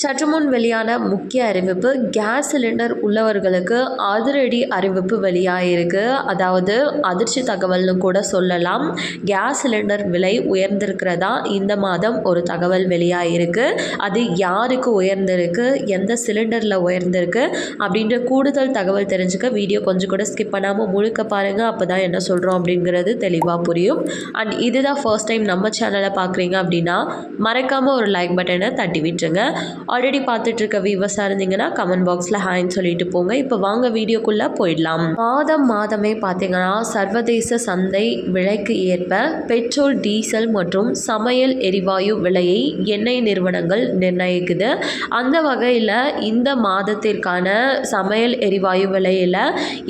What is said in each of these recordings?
சற்று முன் வெளியான முக்கிய அறிவிப்பு, கேஸ் சிலிண்டர் உள்ளவர்களுக்கு அதிரடி அறிவிப்பு வெளியாகிருக்கு. அதாவது அதிர்ச்சி தகவல்னு கூட சொல்லலாம். கேஸ் சிலிண்டர் விலை உயர்ந்திருக்கிறதா இந்த மாதம் ஒரு தகவல் வெளியாகிருக்கு. அது யாருக்கு உயர்ந்திருக்கு, எந்த சிலிண்டரில் உயர்ந்திருக்கு அப்படின்ற கூடுதல் தகவல் தெரிஞ்சுக்க வீடியோ கொஞ்சம் கூட ஸ்கிப் பண்ணாமல் முழுக்க பாருங்கள். அப்போ தான் என்ன சொல்கிறோம் அப்படிங்கிறது தெளிவாக புரியும். அண்ட் இதுதான் ஃபர்ஸ்ட் டைம் நம்ம சேனலை பார்க்குறீங்க அப்படின்னா மறக்காமல் ஒரு லைக் பட்டனை தட்டி விட்டுருங்க. ஆல்ரெடி பார்த்துட்டு இருக்க வியூவர்ஸாக இருந்தீங்கன்னா கமெண்ட் பாக்ஸில் ஹாய்ன்னு சொல்லிட்டு போங்க. இப்போ வாங்க வீடியோக்குள்ளே போயிடலாம். மாதமே பார்த்தீங்கன்னா சர்வதேச சந்தை விலைக்கு ஏற்ப பெட்ரோல், டீசல் மற்றும் சமையல் எரிவாயு விலையை எண்ணெய் நிறுவனங்கள் நிர்ணயிக்குது. அந்த வகையில் இந்த மாதத்திற்கான சமையல் எரிவாயு விலையில்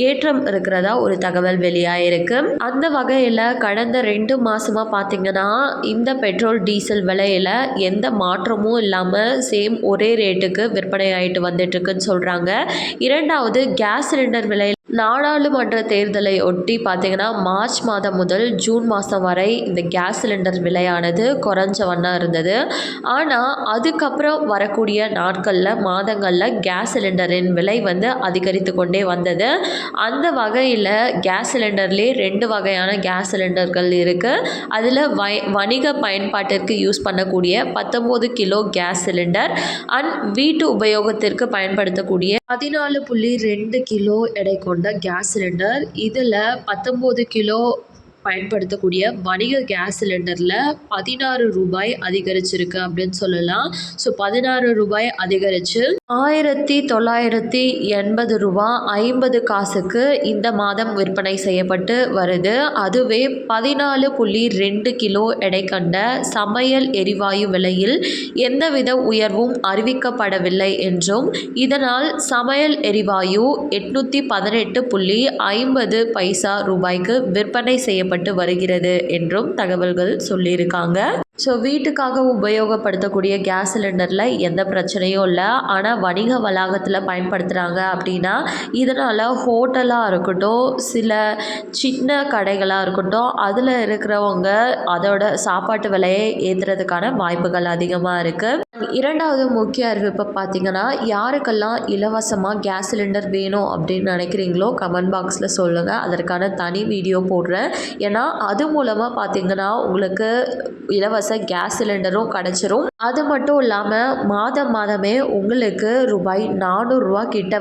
ஏற்றம் இருக்கிறதா ஒரு தகவல் வெளியாயிருக்கு. அந்த வகையில் கடந்த 2 மாதமாக பார்த்தீங்கன்னா இந்த பெட்ரோல், டீசல் விலையில் எந்த மாற்றமும் இல்லாமல் சேம் ஒரே ரேட்டுக்கு விற்பனை ஆகிட்டு வந்துட்டுருக்குன்னு சொல்கிறாங்க. இரண்டாவது, கேஸ் சிலிண்டர் விலை நாடாளுமன்ற தேர்தலை ஒட்டி பார்த்திங்கன்னா மார்ச் மாதம் முதல் ஜூன் மாதம் வரை இந்த கேஸ் சிலிண்டர் விலையானது குறைஞ்ச வண்ணம் இருந்தது. ஆனால் அதுக்கப்புறம் வரக்கூடிய நாட்களில் மாதங்களில் கேஸ் சிலிண்டரின் விலை அதிகரித்து கொண்டே வந்தது. அந்த வகையில் கேஸ் சிலிண்டர்லேயே 2 வகையான கேஸ் சிலிண்டர்கள் இருக்குது. அதில் வணிக பயன்பாட்டிற்கு யூஸ் பண்ணக்கூடிய 19 கிலோ கேஸ் சிலிண்டர் அண்ட் வீட்டு உபயோகத்திற்கு பயன்படுத்தக்கூடிய 14.2 கிலோ எடை கொண்ட கேஸ் சிலிண்டர். இதில் 19 கிலோ பயன்படுத்தக்கூடிய வணிக கேஸ் சிலிண்டரில் 16 ரூபாய் அதிகரிச்சிருக்கு அப்படின்னு சொல்லலாம். ஸோ 16 ரூபாய் அதிகரித்து 1980 ரூபா 50 காசுக்கு இந்த மாதம் விற்பனை செய்யப்பட்டு வருது. அதுவே 14.2 கிலோ எடை கொண்ட சமையல் எரிவாயு விலையில் எந்தவித உயர்வும் அறிவிக்கப்படவில்லை என்றும் இதனால் சமையல் எரிவாயு 818.50 ரூபாய்க்கு விற்பனை செய்யப்பட்டு வருகிறது என்றும் தகவல்கள் சொல்லியிருக்காங்க. ஸோ வீட்டுக்காக உபயோகப்படுத்தக்கூடிய கேஸ் சிலிண்டரில் எந்த பிரச்சனையும் இல்லை. ஆனால் வணிக வளாகத்தில் பயன்படுத்துகிறாங்க அப்படின்னா இதனால் ஹோட்டலாக இருக்கட்டும், சில சின்ன கடைகளாக இருக்கட்டும், அதில் இருக்கிறவங்க அதோட சாப்பாட்டு விலையை ஏற்றுறதுக்கான வாய்ப்புகள் அதிகமாக இருக்குது. இரண்டாவது முக்கிய அறிவிப்பை பார்த்திங்கன்னா, யாருக்கெல்லாம் இலவசமாக கேஸ் சிலிண்டர் வேணும் அப்படின்னு நினைக்கிறீங்களோ கமெண்ட் பாக்ஸில் சொல்லுங்கள். அதற்கான தனி வீடியோ போடுறேன். ஏன்னா அது மூலமாக பார்த்திங்கன்னா உங்களுக்கு இலவச கேஸ் சிலிண்டரும் கிடச்சிரும். அது மட்டும் இல்லாமல் மாதமே உங்களுக்கு ரூபாய் 400 கிட்ட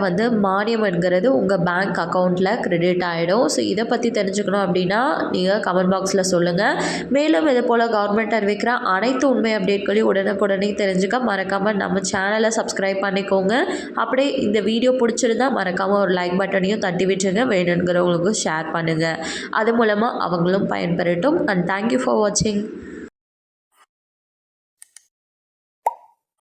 மானியம் என்கிறது உங்கள் பேங்க் அக்கௌண்ட்டில் கிரெடிட் ஆகிடும். ஸோ இதை பற்றி தெரிஞ்சுக்கணும் அப்படின்னா நீங்கள் கமெண்ட் பாக்ஸில் சொல்லுங்கள். மேலும் இது போல் கவர்மெண்ட் அறிவிக்கிற அனைத்து உண்மை அப்டேட்களையும் உடனுக்குடனே தெரிஞ்சுக்க மறக்காமல் நம்ம சேனலை சப்ஸ்கிரைப் பண்ணிக்கோங்க. அப்படியே இந்த வீடியோ பிடிச்சிருந்தா மறக்காமல் ஒரு லைக் பட்டனையும் தட்டி விட்டுருங்க. வேணுங்கிறவங்களுக்கும் ஷேர் பண்ணுங்கள். அது மூலமாக அவங்களும் பயன்பெறட்டும். அண்ட் தேங்க்யூ ஃபார் வாட்சிங்.